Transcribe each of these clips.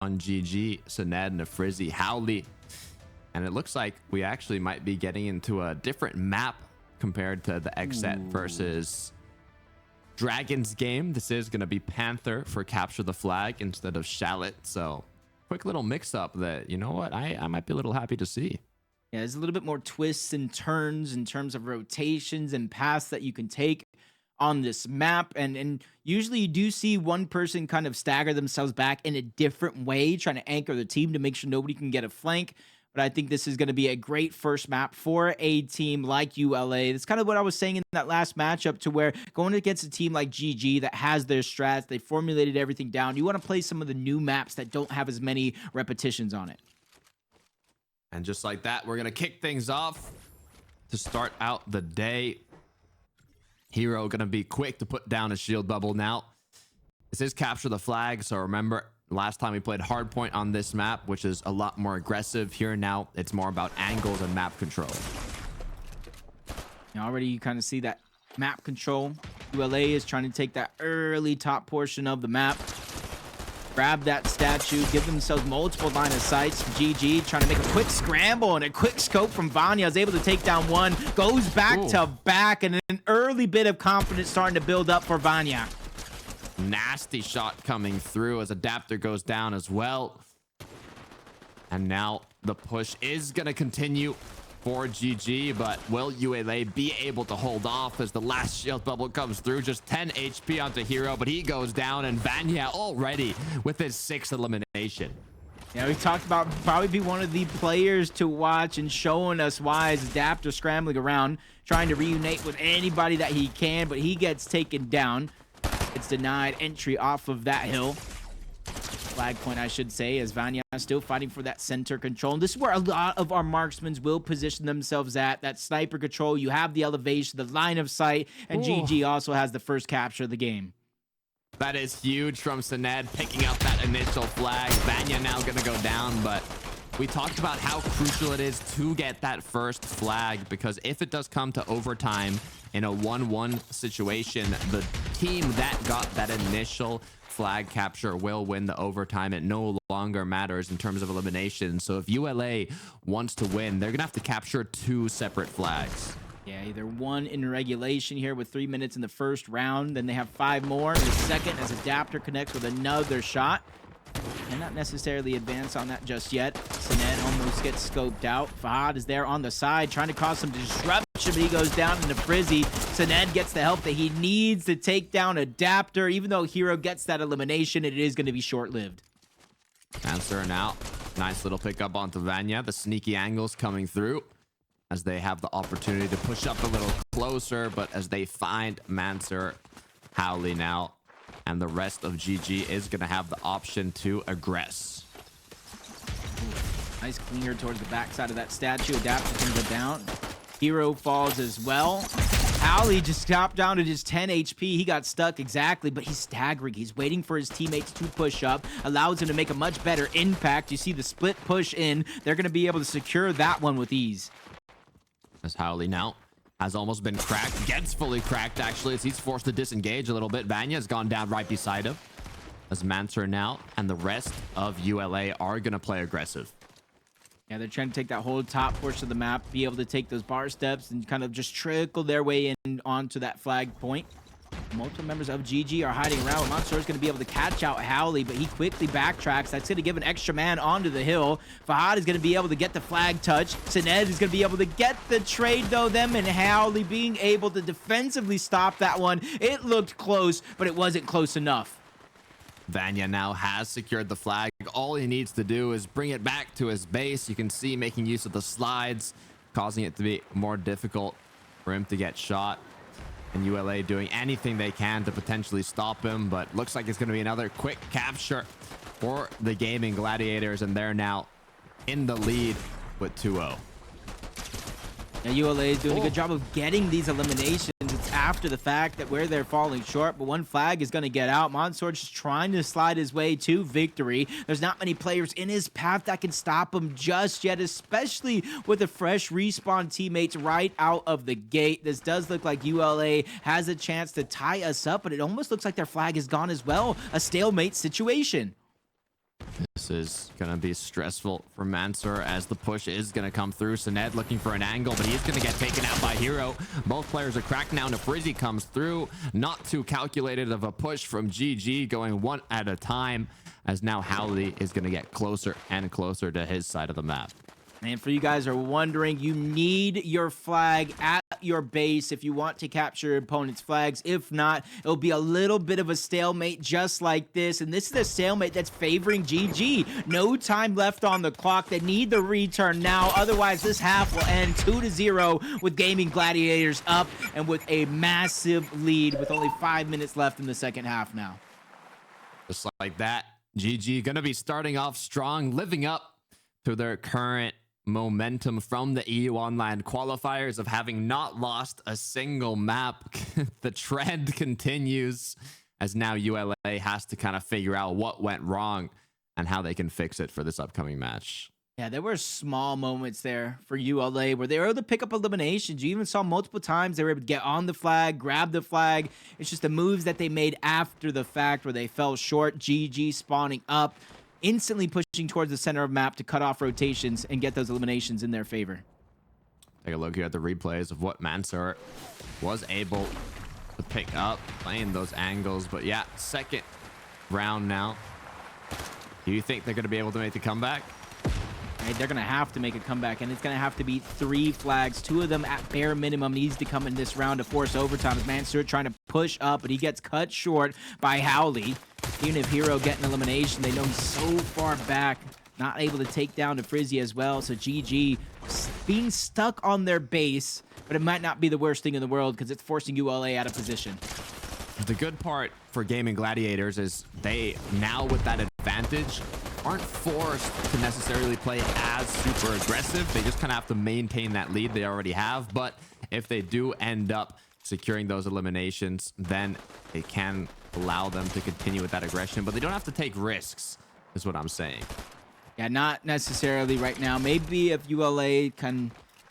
on GG, Sined, Nafrizi, Howley. And it looks like we actually might be getting into a different map compared to the XSET versus Dragons game. This is going to be Panther for Capture the Flag instead of Shallot. So quick little mix up that, you know what, I might be a little happy to see. Yeah, there's a little bit more twists and turns in terms of rotations and paths that you can take on this map. And usually you do see one person kind of stagger themselves back in a different way, trying to anchor the team to make sure nobody can get a flank. But I think this is going to be a great first map for a team like ULA. That's kind of what I was saying in that last matchup, to where going against a team like GG that has their strats, they formulated everything down. You want to play some of the new maps that don't have as many repetitions on it. And just like that, we're going to kick things off to start out the day. Hero going to be quick to put down a shield bubble now. This is Capture the Flag, so remember, last time we played Hardpoint on this map, which is a lot more aggressive. Here now, it's more about angles and map control. Now already you kind of see that map control. ULA is trying to take that early top portion of the map. Grab that statue, give themselves multiple line of sights. GG trying to make a quick scramble, and a quick scope from Vanya is able to take down one. Goes back to back, and an early bit of confidence starting to build up for Vanya. Nasty shot coming through as Adapter goes down as well. And now the push is going to continue for GG, but will ULA be able to hold off as the last shield bubble comes through? Just 10 HP onto Hero, but he goes down, and Vanya already with his 6th elimination. Yeah, we talked about probably be one of the players to watch and showing us why is Adapter scrambling around, trying to reunite with anybody that he can, but he gets taken down. It's denied entry off of that hill. Flag point, I should say, as Vanya is still fighting for that center control. And this is where a lot of our marksmen will position themselves at. That sniper control, you have the elevation, the line of sight, and GG also has the first capture of the game. That is huge from Sined, picking up that initial flag. Vanya now going to go down, but we talked about how crucial it is to get that first flag, because if it does come to overtime in a 1-1 situation, the team that got that initial flag capture will win the overtime. It no longer matters in terms of elimination. So if ULA wants to win, they're gonna have to capture 2 separate flags. Yeah, either one in regulation here with 3 minutes in the first round, then they have 5 more in the second as Adapter connects with another shot. And not necessarily advance on that just yet. Sined almost gets scoped out. Fahad is there on the side trying to cause some disruption, but he goes down into Frizzy. Sined gets the help that he needs to take down Adapter. Even though Hero gets that elimination, it is going to be short-lived. Answer now. Nice little pickup onto Vanya. The sneaky angles coming through as they have the opportunity to push up a little closer, but as they find Manser, Howley now, and the rest of GG is going to have the option to aggress. Nice cleaner towards the backside of that statue. Adapter can go down. Hero falls as well. Howley just dropped down to just 10 HP. He got stuck exactly, but he's staggering. He's waiting for his teammates to push up. Allows him to make a much better impact. You see the split push in. They're going to be able to secure that one with ease. As Howley now has almost been cracked. Gets fully cracked, actually, as he's forced to disengage a little bit. Vanya has gone down right beside him. As Manser now and the rest of ULA are going to play aggressive. Yeah, they're trying to take that whole top portion of the map, be able to take those bar steps and kind of just trickle their way in onto that flag point. Multiple members of GG are hiding around. Mansour is going to be able to catch out Howley, but he quickly backtracks. That's going to give an extra man onto the hill. Fahad is going to be able to get the flag touch. Sined is going to be able to get the trade, though. Them and Howley being able to defensively stop that one. It looked close, but it wasn't close enough. Vanya now has secured the flag. All he needs to do is bring it back to his base. You can see making use of the slides, causing it to be more difficult for him to get shot. And ULA doing anything they can to potentially stop him, but looks like it's going to be another quick capture for the Gaimin Gladiators, and they're now in the lead with 2-0. Now ULA is doing a good job of getting these eliminations. It's after the fact that where they're falling short, but one flag is going to get out. Mansour just trying to slide his way to victory. There's not many players in his path that can stop him just yet, especially with the fresh respawn teammates right out of the gate. This does look like ULA has a chance to tie us up, but it almost looks like their flag is gone as well. A stalemate situation. This is going to be stressful for Mansour as the push is going to come through. Sened looking for an angle, but he's going to get taken out by Hero. Both players are cracked now. Frizzy comes through. Not too calculated of a push from GG, going one at a time, as now Howley is going to get closer and closer to his side of the map. And for you guys are wondering, you need your flag at your base if you want to capture your opponent's flags. If not, it'll be a little bit of a stalemate just like this. And this is a stalemate that's favoring GG. No time left on the clock. They need the return now. Otherwise, this half will end 2-0 with Gaimin Gladiators up and with a massive lead with only 5 minutes left in the second half now. Just like that, GG going to be starting off strong, living up to their current momentum from the EU Online qualifiers of having not lost a single map. The trend continues as now ULA has to kind of figure out what went wrong and how they can fix it for this upcoming match. Yeah, there were small moments there for ULA where they were able to pick up eliminations. You even saw multiple times they were able to get on the flag, grab the flag. It's just the moves that they made after the fact where they fell short. GG spawning up, instantly pushing towards the center of map to cut off rotations and get those eliminations in their favor. Take a look here at the replays of what Mansour was able to pick up, playing those angles. But yeah, second round now. Do you think they're going to be able to make the comeback? Right, they're going to have to make a comeback, and it's going to have to be 3 flags. 2 of them at bare minimum needs to come in this round to force overtime. As Mansour trying to push up, but he gets cut short by Howley. Even if Hero getting elimination, they know he's so far back, not able to take down to Frizzy as well. So GG being stuck on their base, but it might not be the worst thing in the world because it's forcing ULA out of position. The good part for Gaimin Gladiators is they, now with that advantage, aren't forced to necessarily play as super aggressive. They just kind of have to maintain that lead they already have. But if they do end up securing those eliminations, then it can allow them to continue with that aggression. But they don't have to take risks, is what I'm saying. Yeah, not necessarily right now. Maybe if ULA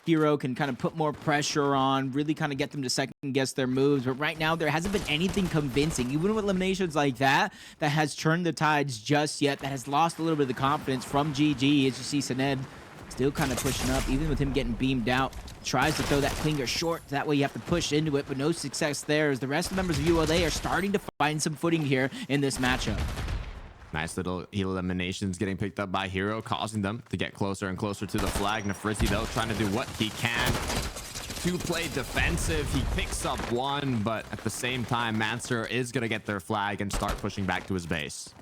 Hero can kind of put more pressure on, really kind of get them to second guess their moves. But right now, there hasn't been anything convincing, even with eliminations like that, that has turned the tides just yet, that has lost a little bit of the confidence from GG. As you see, Sened still kind of pushing up, even with him getting beamed out. Tries to throw that clinger short. That way you have to push into it, but no success there, as the rest of the members of ULA are starting to find some footing here in this matchup. Nice little eliminations getting picked up by Hero, causing them to get closer and closer to the flag. Frizzy, though, trying to do what he can to play defensive. He picks up one, but at the same time, Mansour is going to get their flag and start pushing back to his base.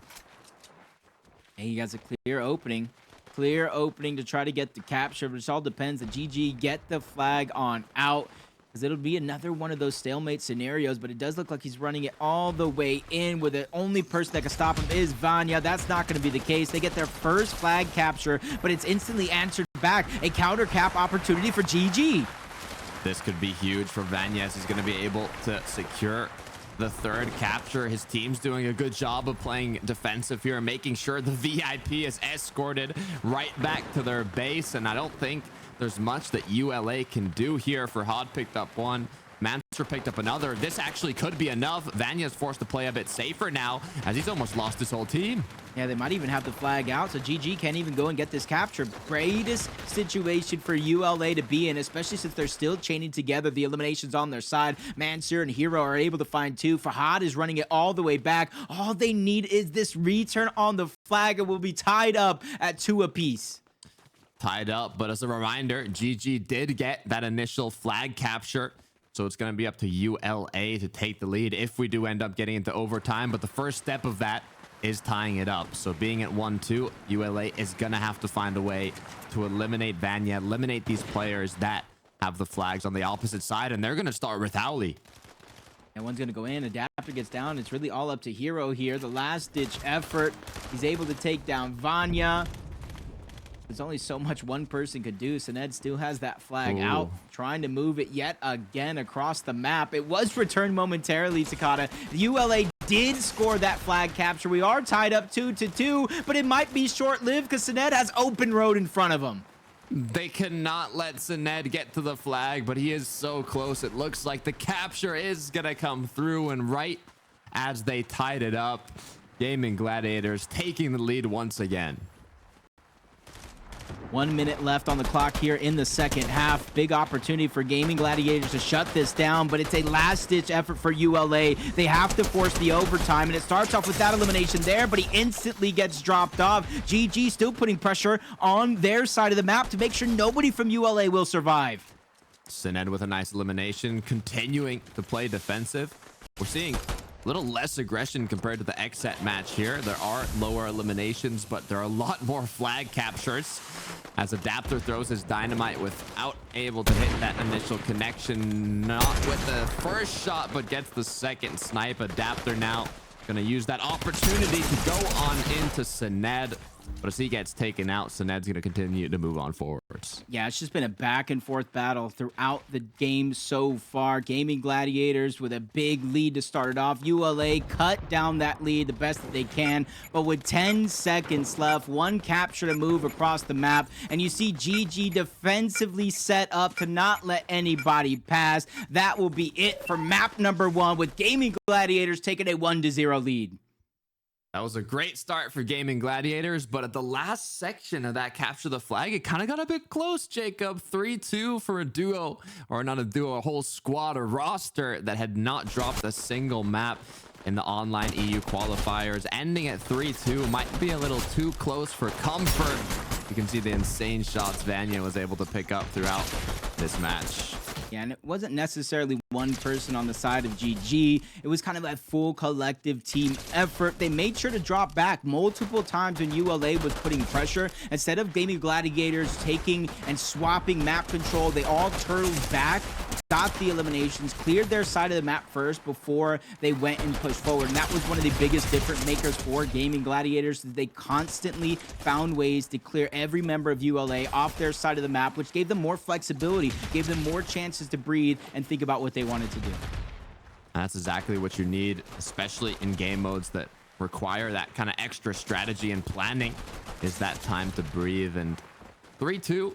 Hey, he has a clear opening. Clear opening to try to get the capture, but it all depends. The GG get the flag on out, because it'll be another one of those stalemate scenarios, but it does look like he's running it all the way in, where the only person that can stop him is Vanya. That's not going to be the case. They get their first flag capture, but it's instantly answered back. A counter cap opportunity for GG. This could be huge for Vanya, as he's going to be able to secure the third capture. His team's doing a good job of playing defensive here, making sure the VIP is escorted right back to their base, and I don't think there's much that ULA can do here. For Hod picked up one, Mansour picked up another. This actually could be enough. Vanya's forced to play a bit safer now, as he's almost lost his whole team. Yeah, they might even have the flag out, so GG can't even go and get this capture. Greatest situation for ULA to be in, especially since they're still chaining together. The eliminations on their side. Mansour and Hero are able to find 2. Fahad is running it all the way back. All they need is this return on the flag, and will be tied up at 2 apiece. Tied up, but as a reminder, GG did get that initial flag capture, so it's going to be up to ULA to take the lead if we do end up getting into overtime. But the first step of that is tying it up. So being at 1-2, ULA is going to have to find a way to eliminate Vanya, eliminate these players that have the flags on the opposite side, and they're going to start with Howley. And one's going to go in. Adapter gets down. It's really all up to Hero here. The last-ditch effort. He's able to take down Vanya. There's only so much one person could do. Sened still has that flag out, trying to move it yet again across the map. It was returned momentarily, Takata. ULA did score that flag capture. We are tied up 2-2, but it might be short-lived because Sened has open road in front of him. They cannot let Sened get to the flag, but he is so close. It looks like the capture is going to come through, and right as they tied it up, Gaimin Gladiators taking the lead once again. 1 minute left on the clock here in the second half. Big opportunity for Gaimin Gladiators to shut this down, but it's a last-ditch effort for ULA. They have to force the overtime, and it starts off with that elimination there, but he instantly gets dropped off. GG still putting pressure on their side of the map to make sure nobody from ULA will survive. Sined with a nice elimination, continuing to play defensive. We're seeing a little less aggression compared to the XSET match here. There are lower eliminations, but there are a lot more flag captures as Adapter throws his dynamite without able to hit that initial connection. Not with the first shot, but gets the second snipe. Adapter now gonna use that opportunity to go on into Sined. But as he gets taken out, Sined's going to continue to move on forwards. Yeah, it's just been a back and forth battle throughout the game so far. Gaimin Gladiators with a big lead to start it off. ULA cut down that lead the best that they can. But with 10 seconds left, one capture to move across the map. And you see GG defensively set up to not let anybody pass. That will be it for map number 1 with Gaimin Gladiators taking a 1-0 lead. That was a great start for Gaimin Gladiators, but at the last section of that capture the flag, it kind of got a bit close, Jacob. 3-2 for a duo, or not a duo, a whole squad or roster that had not dropped a single map in the online EU qualifiers. Ending at 3-2 might be a little too close for comfort. You can see the insane shots Vanya was able to pick up throughout this match. Yeah, and it wasn't necessarily one person on the side of GG. It was kind of a full collective team effort. They made sure to drop back multiple times when ULA was putting pressure. Instead of Gaimin Gladiators taking and swapping map control, they all turtled back, got the eliminations, cleared their side of the map first before they went and pushed forward. And that was one of the biggest difference makers for Gaimin Gladiators. They constantly found ways to clear every member of ULA off their side of the map, which gave them more flexibility, gave them more chances to breathe and think about what they wanted to do. That's exactly what you need, especially in game modes that require that kind of extra strategy and planning, is that time to breathe. And 3-2,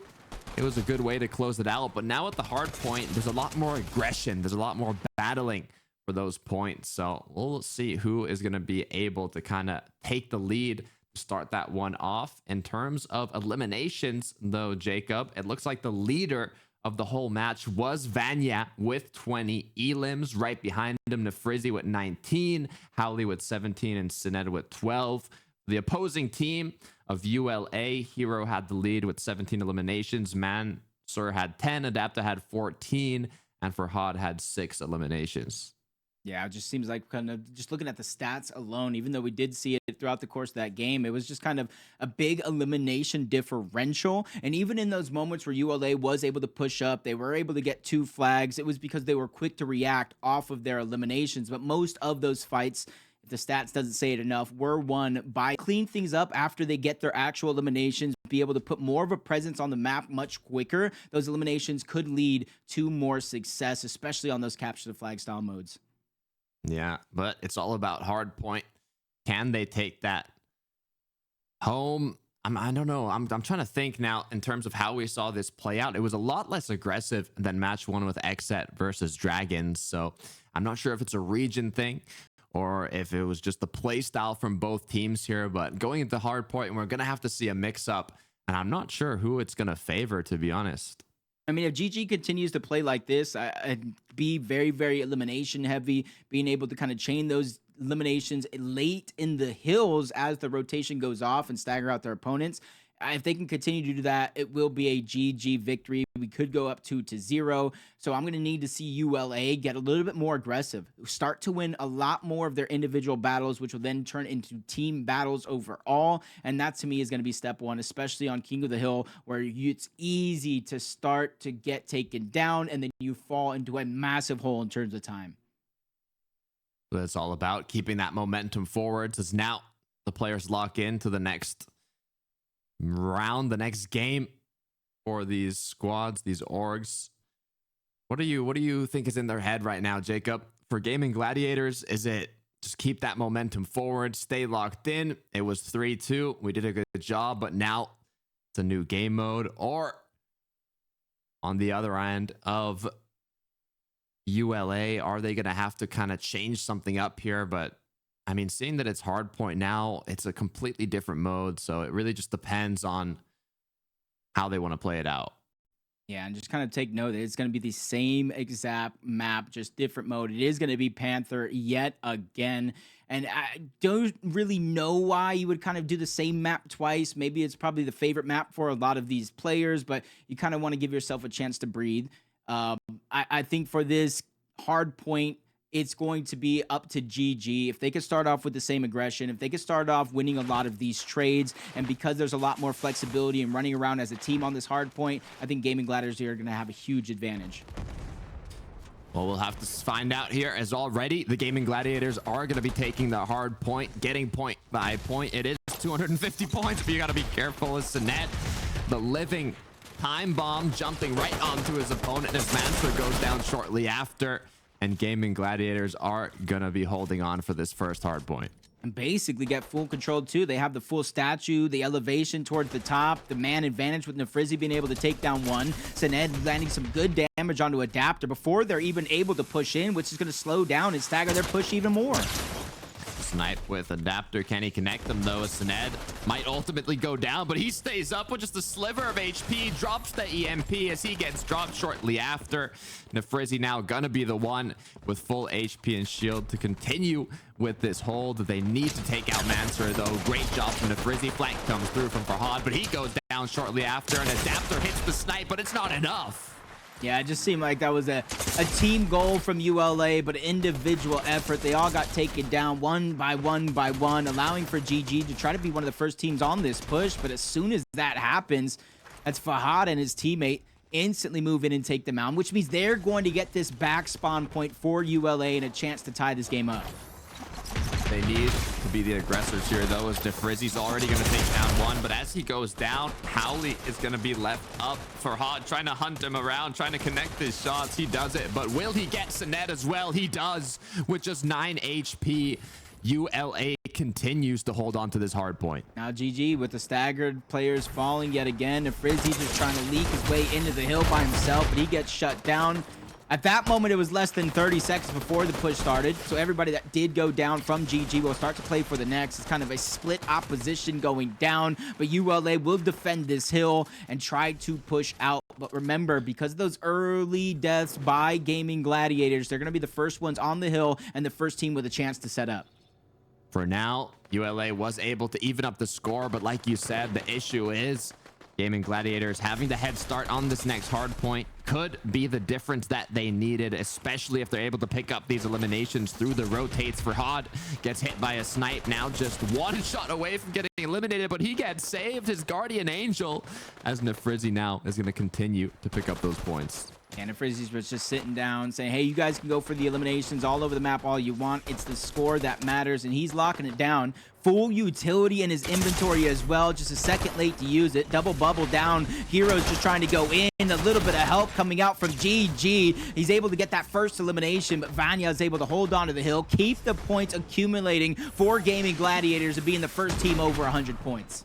it was a good way to close it out. But now at the hard point, there's a lot more aggression. There's a lot more battling for those points. So we'll see who is going to be able to kind of take the lead to start that one off. In terms of eliminations, though, Jacob, it looks like the leader of the whole match was Vanya with 20 elims. Right behind him, Nefrizzi with 19, Howley with 17, and Sined with 12. The opposing team of ULA, Hero had the lead with 17 eliminations. Mansur had 10, Adapta had 14, and Farhad had 6 eliminations. Yeah, it just seems like kind of just looking at the stats alone, even though we did see it throughout the course of that game, it was just kind of a big elimination differential. And even in those moments where ULA was able to push up, they were able to get 2 flags. It was because they were quick to react off of their eliminations. But most of those fights, if the stats doesn't say it enough, were won by cleaning things up after they get their actual eliminations, be able to put more of a presence on the map much quicker. Those eliminations could lead to more success, especially on those capture the flag style modes. Yeah, but it's all about hard point. Can they take that home? I don't know. I'm trying to think now in terms of how we saw this play out. It was a lot less aggressive than match 1 with XSET versus Dragons. So I'm not sure if it's a region thing or if it was just the play style from both teams here. But going into hard point, we're going to have to see a mix up. And I'm not sure who it's going to favor, to be honest. I mean, if GG continues to play like this, and be very, very elimination heavy, being able to kind of chain those eliminations late in the hills as the rotation goes off and stagger out their opponents, if they can continue to do that, it will be a GG victory. We could go up 2-0. So I'm going to need to see ULA get a little bit more aggressive, start to win a lot more of their individual battles, which will then turn into team battles overall. And that to me is going to be step 1, especially on King of the Hill, where it's easy to start to get taken down and then you fall into a massive hole in terms of time. It's all about keeping that momentum forward, as now the players lock into the next round, the next game for these squads, these orgs. What do you think is in their head right now, Jacob? For Gaimin Gladiators, is it just keep that momentum forward, stay locked in? It was 3-2. We did a good job, but now it's a new game mode. Or on the other end of ULA, are they going to have to kind of change something up here? But I mean, seeing that it's hard point now, it's a completely different mode. So it really just depends on how they want to play it out. Yeah, and just kind of take note that it's going to be the same exact map, just different mode. It is going to be Panther yet again. And I don't really know why you would kind of do the same map twice. Maybe it's probably the favorite map for a lot of these players, but you kind of want to give yourself a chance to breathe. I think for this hard point, it's going to be up to GG. If they could start off with the same aggression, if they could start off winning a lot of these trades, and because there's a lot more flexibility and running around as a team on this hard point, I think Gaimin Gladiators here are going to have a huge advantage. Well, we'll have to find out here, as already the Gaimin Gladiators are going to be taking the hard point, getting point by point. It is 250 points, but you got to be careful as Sinet, the living time bomb, jumping right onto his opponent as Manser goes down shortly after. And Gaimin Gladiators are going to be holding on for this first hard point. And basically get full control too. They have the full statue, the elevation towards the top, the man advantage with Nefrizzi being able to take down one. Sened landing some good damage onto Adapter before they're even able to push in, which is going to slow down and stagger their push even more. Snipe with Adapter. Can he connect them though? Sened might ultimately go down, but he stays up with just a sliver of HP, drops the EMP as he gets dropped shortly after. Nefrizzi now gonna be the one with full HP and shield to continue with this hold. They need to take out Manser though. Great job from Nefrizzi. Flank comes through from Farhad, but he goes down shortly after, and Adapter hits the snipe, but it's not enough. Yeah, it just seemed like that was a team goal from ULA, but individual effort. They all got taken down one by one, allowing for GG to try to be one of the first teams on this push. But as soon as that happens, that's Fahad and his teammate instantly move in and take them out, which means they're going to get this back spawn point for ULA and a chance to tie this game up. They need to be the aggressors here, though, as Nefrizzi's already going to take down one. But as he goes down, Howley is going to be left up for Hod, trying to hunt him around, trying to connect his shots. He does it. But will he get Sinet as well? He does with just 9 HP. ULA continues to hold on to this hard point. Now GG with the staggered players falling yet again. Nefrizzi just trying to leak his way into the hill by himself, but he gets shut down. At that moment, it was less than 30 seconds before the push started. So everybody that did go down from GG will start to play for the next. It's kind of a split opposition going down, but ULA will defend this hill and try to push out. But remember, because of those early deaths by Gaimin Gladiators, they're going to be the first ones on the hill and the first team with a chance to set up. For now, ULA was able to even up the score, but like you said, the issue is Gaimin Gladiators having the head start on this next hard point could be the difference that they needed, especially if they're able to pick up these eliminations through the rotates. Farhad gets hit by a snipe, now just one shot away from getting eliminated, but he gets saved, his guardian angel, as Nefrizzi now is going to continue to pick up those points. And Nefrizzi was just sitting down saying, hey, you guys can go for the eliminations all over the map all you want. It's the score that matters, and he's locking it down. Full utility in his inventory as well. Just a second late to use it. Double bubble down. Heroes just trying to go in. A little bit of help coming out from GG. He's able to get that first elimination, but Vanya is able to hold on to the hill, keep the points accumulating for Gaimin Gladiators and being the first team over 100 points.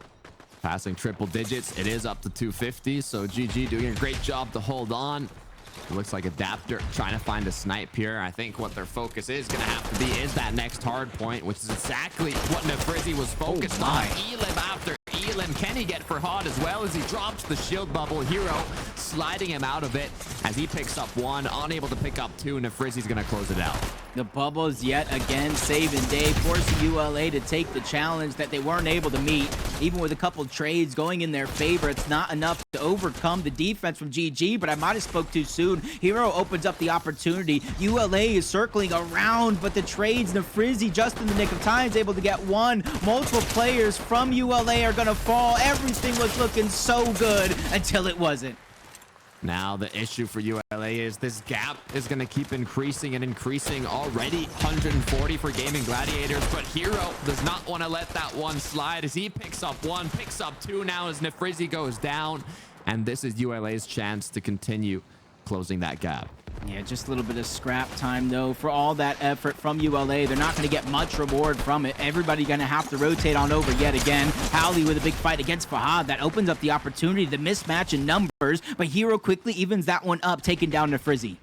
Passing triple digits. It is up to 250, so GG doing a great job to hold on. It looks like Adapter trying to find a snipe here. I think what their focus is going to have to be is that next hard point, which is exactly what Nefrizzi was focused on. Elim after Elim. Can he get Farhad as well as he drops the shield bubble? Hero sliding him out of it as he picks up one, unable to pick up two. Nefrizzi's going to close it out. The bubbles yet again saving day, forcing ULA to take the challenge that they weren't able to meet. Even with a couple trades going in their favor, it's not enough to overcome the defense from GG, but I might have spoke too soon. Hero opens up the opportunity. ULA is circling around, but the trades, Nefrizzi just in the nick of time is able to get one. Multiple players from ULA are going to fall. Everything was looking so good until it wasn't. Now the issue for ULA is this gap is going to keep increasing and increasing. Already 140 for Gaimin Gladiators, but Hero does not want to let that one slide as he picks up one, picks up two now as Nefrizzi goes down. And this is ULA's chance to continue closing that gap. Yeah, just a little bit of scrap time, though, for all that effort from ULA. They're not going to get much reward from it. Everybody going to have to rotate on over yet again. Howley with a big fight against Fahad. That opens up the opportunity, the mismatch in numbers, but Hero quickly evens that one up, taking down Nefrizzi.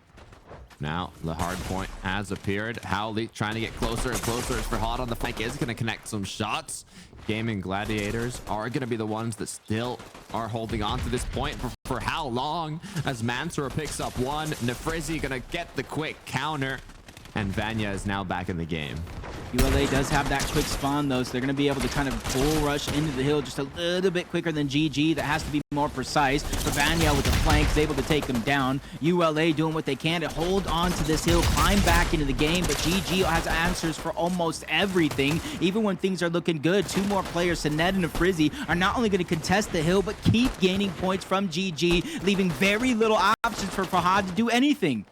Now the hard point has appeared. Howley trying to get closer and closer as Farhad on the flank is going to connect some shots. Gaimin Gladiators are going to be the ones that still are holding on to this point for how long, as Mansour picks up one. Nefrizi going to get the quick counter, and Vanya is now back in the game. ULA does have that quick spawn though, so they're going to be able to kind of bull rush into the hill just a little bit quicker than GG. That has to be more precise. But Vanya with the flank is able to take them down. ULA doing what they can to hold on to this hill, climb back into the game, but GG has answers for almost everything. Even when things are looking good, two more players, Sinet and Frizzy, are not only going to contest the hill, but keep gaining points from GG, leaving very little options for Fahad to do anything.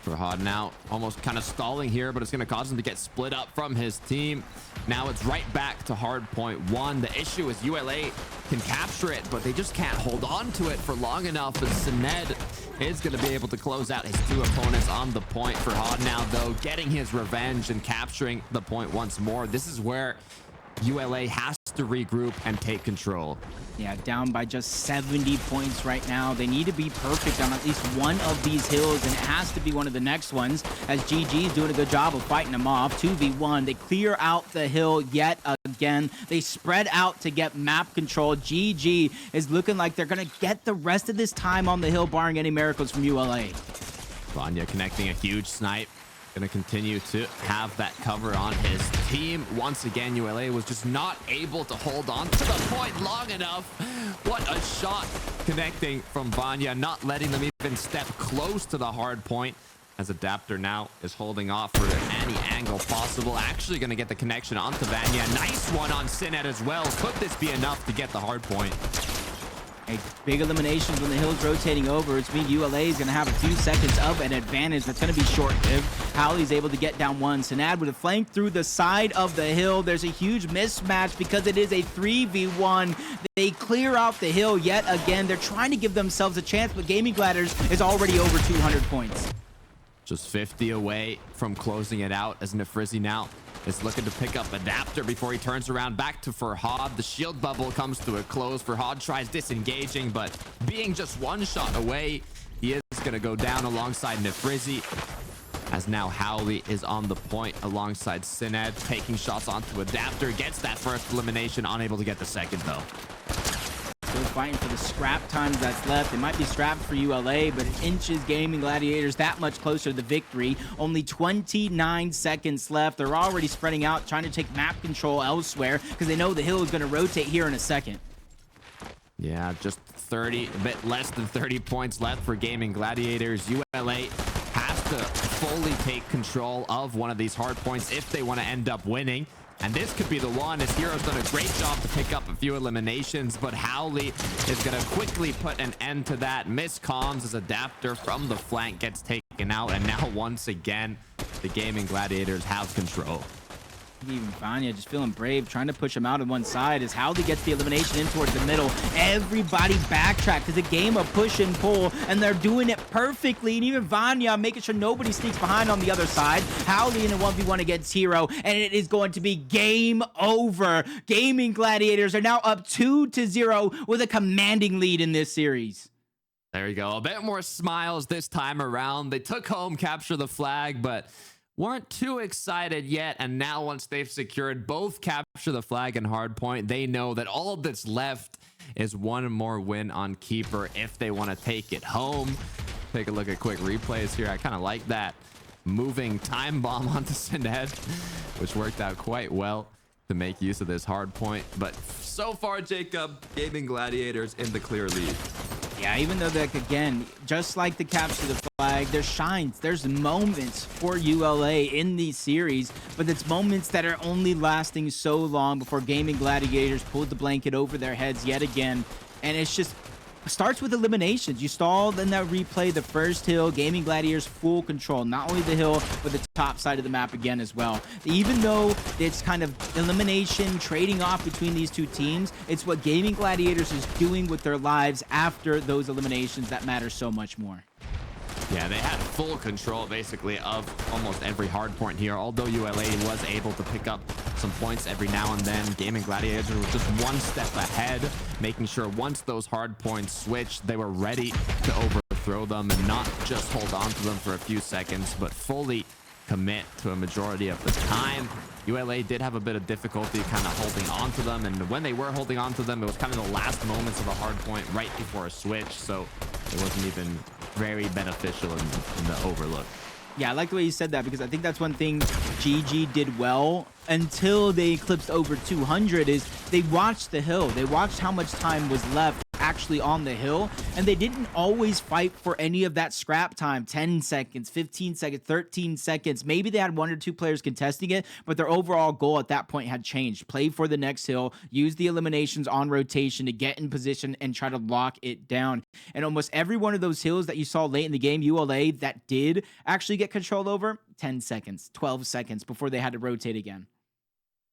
Farhad now almost kind of stalling here, but it's going to cause him to get split up from his team. Now it's right back to hard point one. The issue is ULA can capture it, but they just can't hold on to it for long enough. And Sined is going to be able to close out his two opponents on the point. Farhad now, though, getting his revenge and capturing the point once more. This is where ULA has to regroup and take control. Yeah, down by just 70 points right now. They need to be perfect on at least one of these hills, and it has to be one of the next ones, as GG is doing a good job of fighting them off. 2v1, they clear out the hill yet again. They spread out to get map control. GG is looking like they're going to get the rest of this time on the hill, barring any miracles from ULA. Vanya connecting a huge snipe. Going to continue to have that cover on his team. Once again, ULA was just not able to hold on to the point long enough. What a shot connecting from Vanya, not letting them even step close to the hard point, as Adapter now is holding off for any angle possible. Actually going to get the connection onto Vanya. Nice one on Sinet as well. Could this be enough to get the hard point? A big eliminations when the hill's rotating over. It's mean ULA is going to have a few seconds of an advantage that's going to be short-lived. Howley's able to get down one. Sinad with a flank through the side of the hill. There's a huge mismatch because it is a 3v1. They clear out the hill yet again. They're trying to give themselves a chance, but Gaimin Gladiators is already over 200 points. Just 50 away from closing it out, as Nefrizi now is looking to pick up Adapter before he turns around back to Farhad. The shield bubble comes to a close. Farhad tries disengaging, but being just one shot away, he is going to go down alongside Nefrizi, as now Howley is on the point alongside Sined, taking shots onto Adapter. Gets that first elimination, unable to get the second though. Still fighting for the scrap times that's left. It might be scrapped for ULA, but it inches Gaimin Gladiators that much closer to the victory. Only 29 seconds left. They're already spreading out, trying to take map control elsewhere, because they know the hill is going to rotate here in a second. Yeah, just 30, a bit less than 30 points left for Gaimin Gladiators. ULA has to fully take control of one of these hard points if they want to end up winning. And this could be the one, as Hero's done a great job to pick up a few eliminations, but Howley is going to quickly put an end to that. Miss comms as Adapter from the flank gets taken out, and now once again, the Gaimin Gladiators have control. Even Vanya just feeling brave, trying to push him out on one side as Howley gets the elimination in towards the middle. Everybody backtrack, because a game of push and pull, and they're doing it perfectly. And even Vanya making sure nobody sneaks behind on the other side. Howley in a 1v1 against Hero, and it is going to be game over. Gaimin Gladiators are now up 2-0 with a commanding lead in this series. There you go. A bit more smiles this time around. They took home, capture the flag, but weren't too excited yet. And now once they've secured both capture the flag and hardpoint, they know that all that's left is one more win on keeper if they want to take it home. Take a look at quick replays here. I kind of like that moving time bomb onto Sined, which worked out quite well to make use of this hard point. But so far, Jacob, Gaimin Gladiators in the clear lead. Yeah, even though, like, again, just like the capture the flag, there's shines, there's moments for ULA in these series, but it's moments that are only lasting so long before Gaimin Gladiators pulled the blanket over their heads yet again. And it's just starts with eliminations. You stalled in that replay, the first hill. Gaimin Gladiators full control, not only the hill, but the top side of the map again as well. Even though it's kind of elimination, trading off between these two teams, it's what Gaimin Gladiators is doing with their lives after those eliminations that matter so much more. Yeah, they had full control basically of almost every hard point here, although ULA was able to pick up some points every now and then. Gaimin Gladiators were just one step ahead, making sure once those hard points switched, they were ready to overthrow throw them and not just hold on to them for a few seconds, but fully commit to a majority of the time. ULA did have a bit of difficulty kind of holding on to them, and when they were holding on to them, it was kind of the last moments of a hard point right before a switch, so it wasn't even very beneficial in the overlook. Yeah, I like the way you said that, because I think that's one thing GG did well until they eclipsed over 200 is they watched the hill. They watched how much time was left actually on the hill, and they didn't always fight for any of that scrap time. 10 seconds, 15 seconds, 13 seconds. Maybe they had 1 or 2 players contesting it, but their overall goal at that point had changed. Play for the next hill, use the eliminations on rotation to get in position and try to lock it down. And almost every one of those hills that you saw late in the game, ULA that did actually get control over, 10 seconds, 12 seconds before they had to rotate again.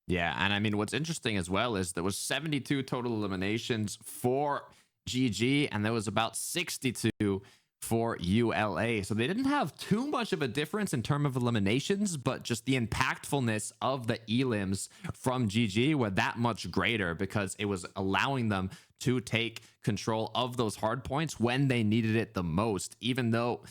Yeah, and I mean, what's interesting as well is there was 72 total eliminations for GG, and there was about 62 for ULA. So they didn't have too much of a difference in terms of eliminations, but just the impactfulness of the elims from GG were that much greater because it was allowing them to take control of those hard points when they needed it the most, even though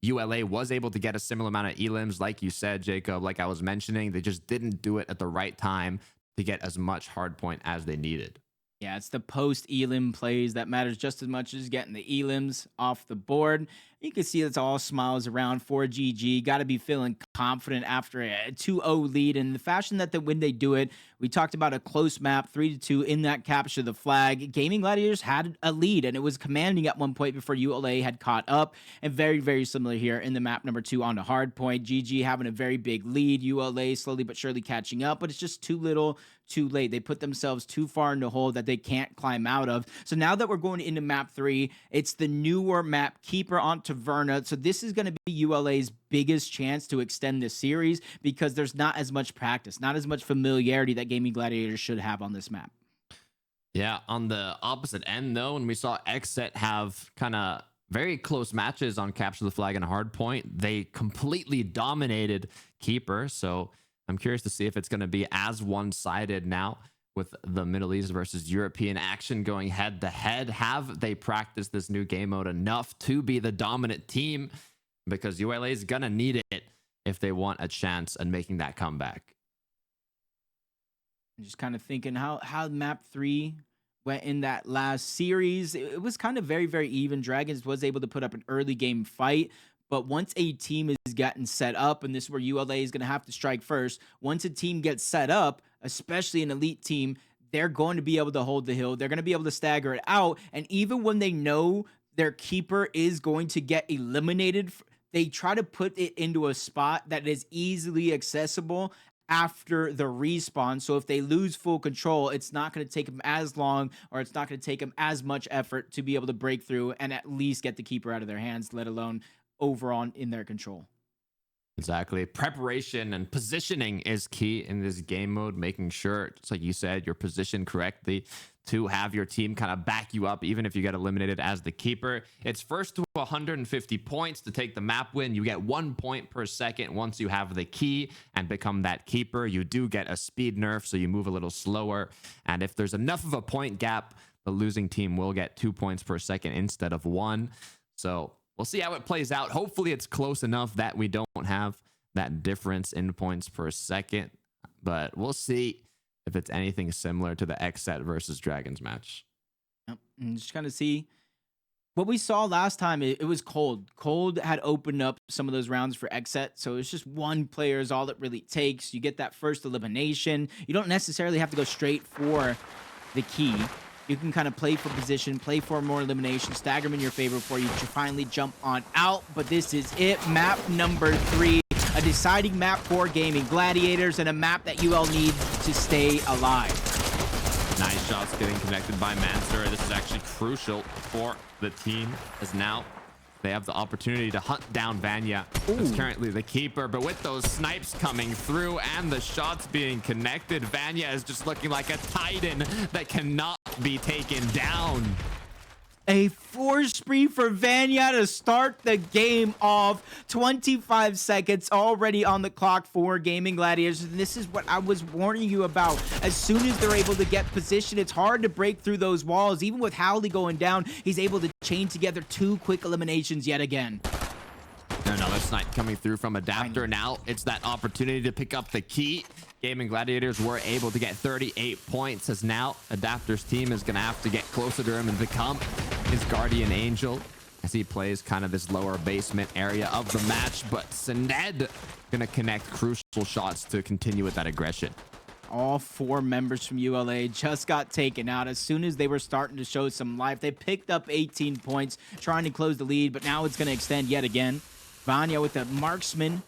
ULA was able to get a similar amount of elims, like you said, Jacob, like I was mentioning. They just didn't do it at the right time to get as much hard point as they needed. Yeah, it's the post-elim plays that matters just as much as getting the elims off the board. You can see it's all smiles around for GG. Got to be feeling confident after a 2-0 lead. And the fashion that when they do it, we talked about a close map, 3-2 in that capture the flag. Gaimin Gladiators had a lead, and it was commanding at one point before ULA had caught up. And very, very similar here in the map number 2 on the hard point. GG having a very big lead. ULA slowly but surely catching up, but it's just too little, too late. They put themselves too far in the hole that they can't climb out of. So now that we're going into map 3, it's the newer map Keeper on Taverna. So this is going to be ULA's biggest chance to extend this series because there's not as much practice, not as much familiarity that Gaimin Gladiators should have on this map. Yeah, on the opposite end, though, when we saw XSET have kind of very close matches on Capture the Flag and Hard Point, they completely dominated Keeper. So I'm curious to see if it's going to be as one-sided now with the Middle East versus European action going head-to-head. Have they practiced this new game mode enough to be the dominant team? Because ULA is going to need it if they want a chance at making that comeback. I'm just kind of thinking how map 3 went in that last series. It was kind of very, very even. Dragons was able to put up an early game fight, but once a team is gotten set up, and this is where ULA is going to have to strike first, once a team gets set up, especially an elite team, they're going to be able to hold the hill. They're going to be able to stagger it out. And even when they know their keeper is going to get eliminated, they try to put it into a spot that is easily accessible after the respawn. So if they lose full control, it's not going to take them as long, or it's not going to take them as much effort to be able to break through and at least get the keeper out of their hands, let alone over on in their control. Exactly. Preparation and positioning is key in this game mode, making sure, just like you said, you're positioned correctly to have your team kind of back you up, even if you get eliminated as the keeper. It's first to 150 points to take the map win. You get 1 point per second once you have the key and become that keeper. You do get a speed nerf, so you move a little slower. And if there's enough of a point gap, the losing team will get 2 points per second instead of 1. So we'll see how it plays out. Hopefully it's close enough that we don't have that difference in points per second, but we'll see if it's anything similar to the XSET versus Dragons match. Yep. And just kind of see what we saw last time. It was Cold. Cold had opened up some of those rounds for XSET, so it's just one player is all it really takes. You get that first elimination. You don't necessarily have to go straight for the key. You can kind of play for position, play for more elimination, stagger them in your favor before you finally jump on out. But this is it. Map number 3, a deciding map for Gaimin Gladiators, and a map that UL needs to stay alive. Nice shots getting connected by Manster. This is actually crucial for the team, as now they have the opportunity to hunt down Vanya, who's currently the keeper. But with those snipes coming through and the shots being connected, Vanya is just looking like a titan that cannot be taken down. A force spree for Vanya to start the game off. 25 seconds already on the clock for Gaimin Gladiators. And this is what I was warning you about. As soon as they're able to get position, it's hard to break through those walls. Even with Howley going down, he's able to chain together 2 quick eliminations yet again. Another snipe coming through from Adapter. Now it's that opportunity to pick up the key. Gaimin Gladiators were able to get 38 points, as now Adapter's team is going to have to get closer to him and become his guardian angel as he plays kind of this lower basement area of the match. But Sened going to connect crucial shots to continue with that aggression. All 4 members from ULA just got taken out as soon as they were starting to show some life. They picked up 18 points, trying to close the lead, but now it's going to extend yet again. Vanya with the marksman.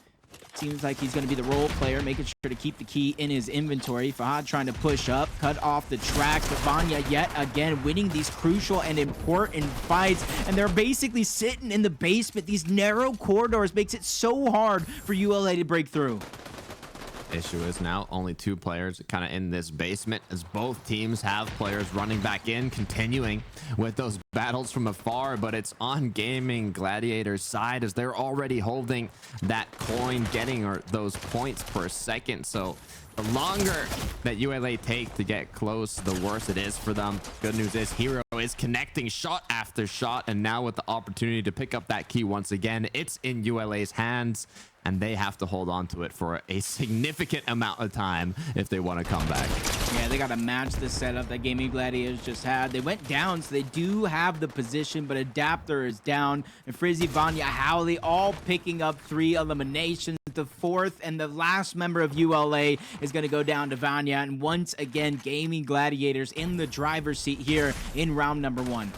Seems like he's going to be the role player, making sure to keep the key in his inventory. Fahad trying to push up, cut off the tracks, but Vanya yet again winning these crucial and important fights. And they're basically sitting in the basement. These narrow corridors makes it so hard for ULA to break through. Issue is now only 2 players kind of in this basement, as both teams have players running back in, continuing with those battles from afar. But it's on Gaimin Gladiators' side, as they're already holding that coin, getting those points per second. So the longer that ULA take to get close, the worse it is for them. Good news is Hero is connecting shot after shot, and now with the opportunity to pick up that key once again, it's in ULA's hands, and they have to hold on to it for a significant amount of time if they want to come back. Yeah, they got to match the setup that Gaimin Gladiators just had. They went down, so they do have the position, but Adapter is down. And Frizzy, Vanya, Howley all picking up 3 eliminations. The 4th and the last member of ULA is going to go down to Vanya. And once again, Gaimin Gladiators in the driver's seat here in round number 1.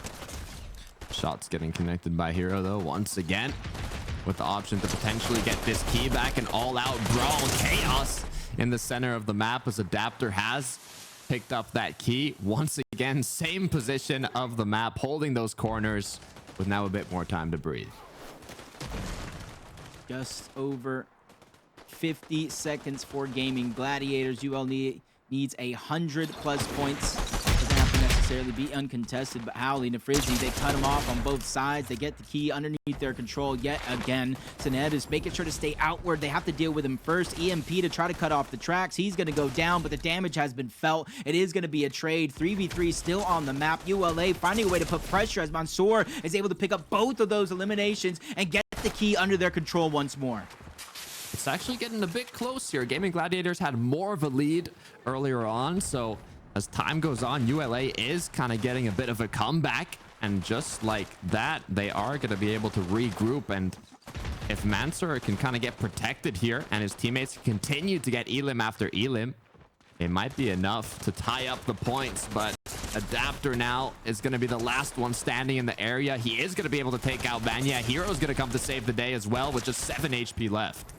Shots getting connected by Hero, though, once again, with the option to potentially get this key back. An all-out brawl chaos in the center of the map, as Adapter has picked up that key. Once again, same position of the map, holding those corners with now a bit more time to breathe. Just over 50 seconds for Gaimin Gladiators. UL needs 100+ points. Doesn't have to necessarily be uncontested, but Howley and Frizzy, they cut him off on both sides. They get the key underneath their control yet again. Sened is making sure to stay outward. They have to deal with him first. EMP to try to cut off the tracks. He's going to go down, but the damage has been felt. It is going to be a trade. 3v3 still on the map. ULA finding a way to put pressure, as Mansoor is able to pick up both of those eliminations and get the key under their control once more. It's actually getting a bit close here. Gaimin Gladiators had more of a lead earlier on, so as time goes on, ULA is kind of getting a bit of a comeback, and just like that, they are going to be able to regroup. And if Mansoor can kind of get protected here and his teammates continue to get elim after elim, it might be enough to tie up the points. But Adapter now is going to be the last one standing in the area. He is going to be able to take out Vanya. Hero's going to come to save the day as well, with just 7 HP left.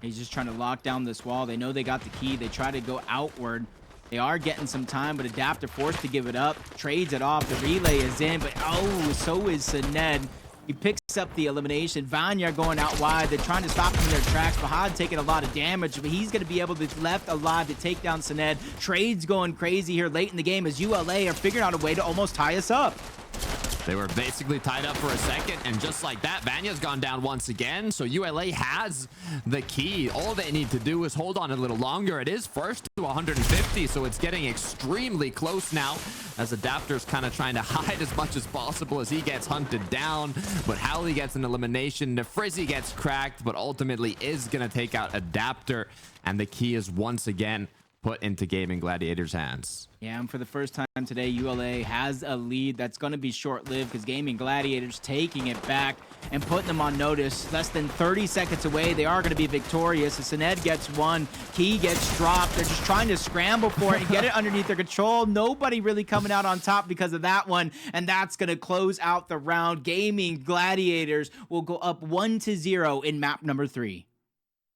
He's just trying to lock down this wall. They know they got the key. They try to go outward. They are getting some time, but Adapter forced to give it up. Trades it off. The relay is in, but oh, so is Sened. He picks up the elimination. Vanya going out wide. They're trying to stop him in their tracks. Fahad taking a lot of damage, but he's going to be able to be left alive to take down Sened. Trades going crazy here late in the game as ULA are figuring out a way to almost tie us up. They were basically tied up for a second, and just like that, Vanya's gone down once again. So ULA has the key. All they need to do is hold on a little longer. It is first to 150, so it's getting extremely close now, as Adapter's kind of trying to hide as much as possible as he gets hunted down. But Howley gets an elimination. Frizzy gets cracked, but ultimately is going to take out Adapter, and the key is once again put into Gaimin Gladiators' hands. Yeah, and for the first time today, ULA has a lead that's going to be short-lived, because Gaimin Gladiators taking it back and putting them on notice. Less than 30 seconds away, they are going to be victorious. As Sened gets one, key gets dropped. They're just trying to scramble for it and get it underneath their control. Nobody really coming out on top because of that one, and that's going to close out the round. Gaimin Gladiators will go up 1-0 in map number 3.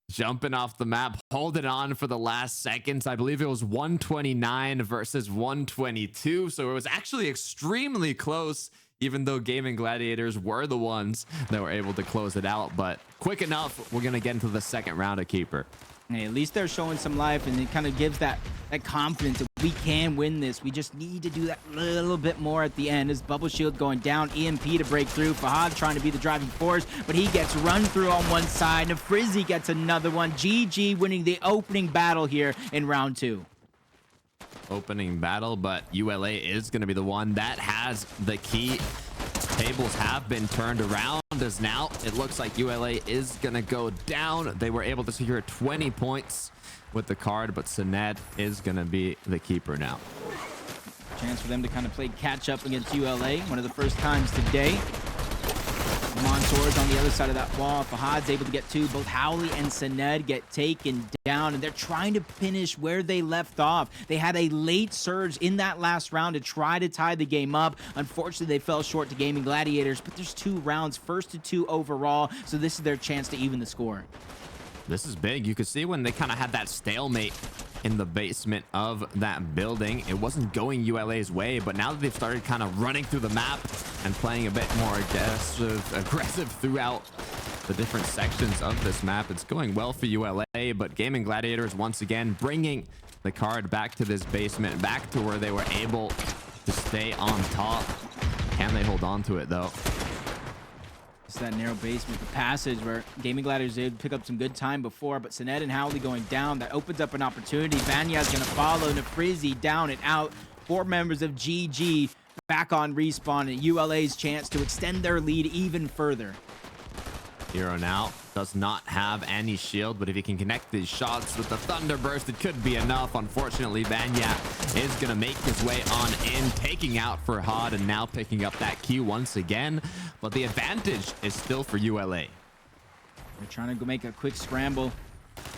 Jumping off the map, holding on for the last seconds. I believe it was 129 versus 122. So it was actually extremely close, even though Gaimin Gladiators were the ones that were able to close it out. But quick enough, we're going to get into the second round of Keeper. Hey, at least they're showing some life, and it kind of gives that confidence that we can win this. We just need to do that little bit more at the end. As bubble shield going down, EMP to break through. Fahad trying to be the driving force, but he gets run through on one side. Nafrizzi gets another one. GG winning the opening battle here in round 2. Opening battle, but ULA is going to be the one that has the key. Tables have been turned around, as now it looks like ULA is going to go down. They were able to secure 20 points with the card, but Sined is going to be the keeper now. Chance for them to kind of play catch up against ULA. One of the first times today. Mansour's on the other side of that wall. Fahad's able to get 2. Both Howley and Sined get taken down, and they're trying to finish where they left off. They had a late surge in that last round to try to tie the game up. Unfortunately, they fell short to Gaimin Gladiators, but there's 2 rounds, 1st to 2 overall, so this is their chance to even the score. This is big. You could see when they kind of had that stalemate in the basement of that building, it wasn't going ULA's way, but now that they've started kind of running through the map and playing a bit more aggressive throughout the different sections of this map, it's going well for ULA. But Gaimin Gladiators once again bringing the card back to this basement, back to where they were able to stay on top. Can they hold on to it though? It's that narrow basement, the passage where Gaimin Gladiators did pick up some good time before, but Sined and Howley going down, that opens up an opportunity. Vanya's going to follow. Nafrizzi down and out. 4 members of GG back on respawn, and ULA's chance to extend their lead even further. Hero now does not have any shield, but if he can connect these shots with the Thunderburst, it could be enough. Unfortunately, Vanya is going to make his way on in, taking out Farhad and now picking up that Q once again. But the advantage is still for ULA. They're trying to go make a quick scramble.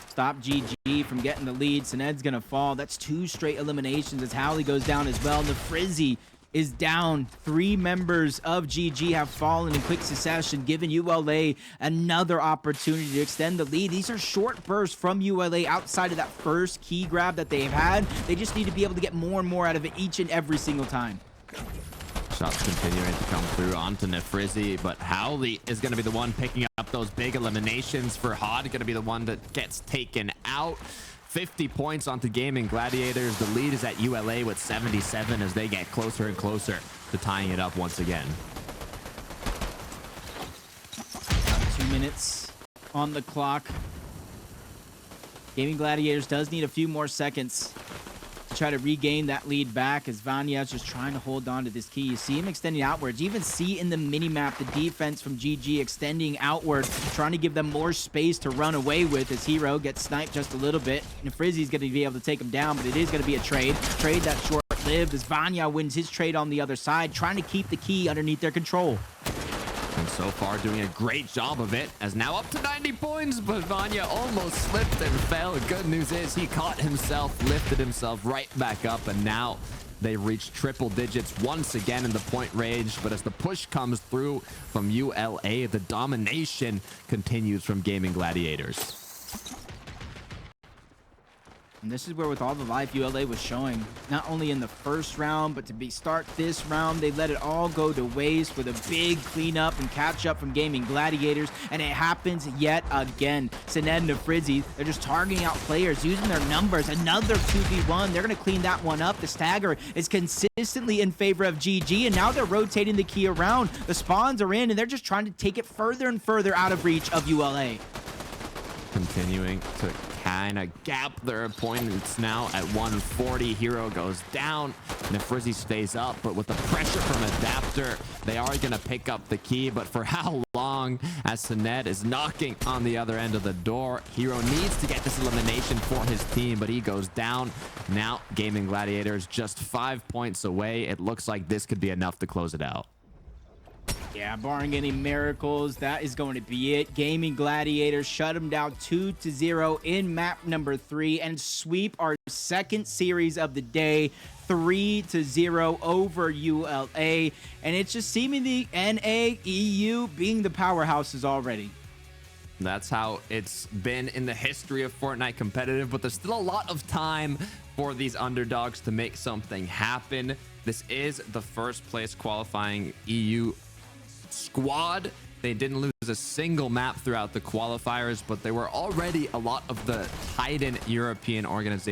Stop GG from getting the lead. Sined's going to fall. That's 2 straight eliminations as Howley goes down as well. Nafrizzi is down. 3 members of GG have fallen in quick succession, giving ULA another opportunity to extend the lead. These are short bursts from ULA outside of that first key grab that they've had. They just need to be able to get more and more out of it each and every single time. Shots continuing to come through onto Nafrizzi, but Howley is going to be the one picking up those big eliminations. Farhad going to be the one that gets taken out. 50 points onto Gaimin Gladiators. The lead is at ULA with 77 as they get closer and closer to tying it up once again. 2 minutes on the clock. Gaimin Gladiators does need a few more seconds to try to regain that lead back as Vanya's just trying to hold on to this key. You see him extending outwards. You even see in the mini-map the defense from GG extending outward, trying to give them more space to run away with as Hero gets sniped just a little bit. Nafrizzi's going to be able to take him down, but it is going to be a trade. Trade that's short-lived as Vanya wins his trade on the other side, trying to keep the key underneath their control. And so far doing a great job of it, as now up to 90 points, but Vanya almost slipped and fell. Good news is he caught himself, lifted himself right back up, and now they reach triple digits once again in the point range. But as the push comes through from ULA, the domination continues from Gaimin Gladiators. And this is where, with all the life ULA was showing, not only in the first round, but to start this round, they let it all go to waste with a big cleanup and catch up from Gaimin Gladiators, and it happens yet again. Sined and Nafrizzi, they're just targeting out players, using their numbers. Another 2v1. They're going to clean that one up. The stagger is consistently in favor of GG, and now they're rotating the key around. The spawns are in, and they're just trying to take it further and further out of reach of ULA. Continuing to kind of gap their opponents now at 140. Hero goes down. Nafrizzi stays up, but with the pressure from Adapter, they are going to pick up the key. But for how long, as Sined is knocking on the other end of the door? Hero needs to get this elimination for his team, but he goes down. Now, Gaimin Gladiators just 5 points away. It looks like this could be enough to close it out. Yeah, barring any miracles, that is going to be it. Gaimin Gladiators shut them down 2-0 in map number 3 and sweep our second series of the day 3-0 over ULA. And it's just seemingly NA, EU being the powerhouses already. That's how it's been in the history of Fortnite competitive, but there's still a lot of time for these underdogs to make something happen. This is the first place qualifying EU squad, They didn't lose a single map throughout the qualifiers, but they were already a lot of the tied-in European organizations